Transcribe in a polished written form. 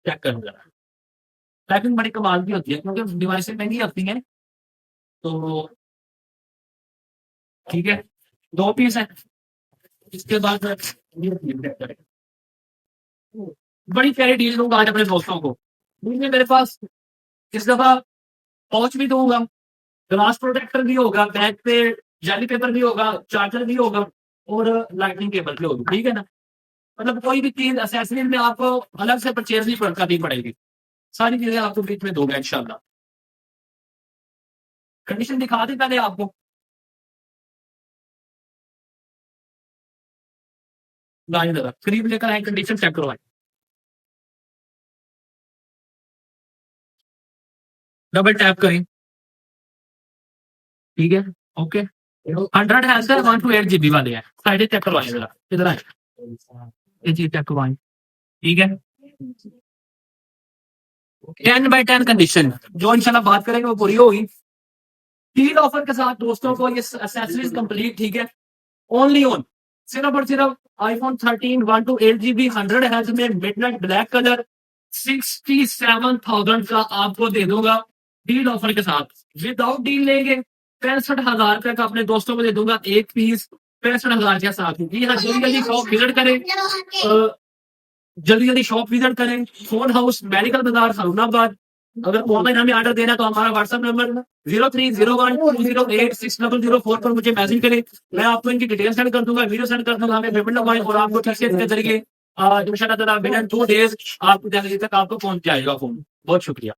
Check करो जरा। Packing बड़ी कमाल की होती है क्योंकि डिवाइसें महंगी होती हैं। तो ठीक है, 2 पीस है। इसके बाद बड़ी प्यारी डील दूँगा आज अपने दोस्तों को। देखिए मेरे पास इस दफ़ा पाउच भी दूँगा, ग्लास प्रोटेक्टर भी होगा, बैक पे जेली पेपर भी होगा, चार्जर भी होगा और लाइटनिंग केबल भी होगी, ठीक है ना? मतलब कोई भी चीज़ एक्सेसरीज़ में आपको अलग से परचेज़ नहीं करनी पड़ेगी। सारी चीज़ें आपको बीच में दूँगा इंशाल्लाह। कंडीशन दिखा दी मैंने आपको। लाइन ज़रा करीब लेकर आएँ, कंडीशन चेक करवाएँ। डबल टैप करें, ठीक है? ओके। 100 हैज़ है, 1 टू 8 जीबी वाले हैं। साइडें चेक करवाएँ ज़रा, इधर आएँ। ये चीज़ चेक करवाएँ, ठीक है? 10 बाय 10 कंडीशन, जो इंशाल्लाह बात करेंगे वो पूरी होगी। डील ऑफर के साथ दोस्तों को ये एक्सेसरीज कंप्लीट, ठीक है? ओनली ऑन सिर्फ और सिर्फ आईफोन 13 1 टू 8 जीबी 100 हैज में मिडनाइट ब्लैक कलर 67,000 का आपको दे दूंगा डील ऑफर के साथ। विदाउट डील लेंगे 65,000 रुपए का अपने दोस्तों को दे दूंगा एक पीस 65,000 के साथ। जी हाँ, जल्दी जल्दी शॉप विजिट करें, जल्दी जल्दी शॉप विजिट करें। फोन हाउस मेडिकल बाजार सरूनाबाद। अगर ऑनलाइन हमें ऑर्डर देना है तो हमारा व्हाट्सएप नंबर 0301208600 पर मुझे मैसेज करें। मैं आपको इनकी डिटेल सेंड कर दूंगा, वीडियो सेंड कर दूंगा, हमें पेमेंट लगवाएं और आपको ठीक से इसके जरिए इंशाल्लाह विद इन 2 डेज आपको जल्दी तक आपको पहुंच जाएगा फोन। बहुत शुक्रिया।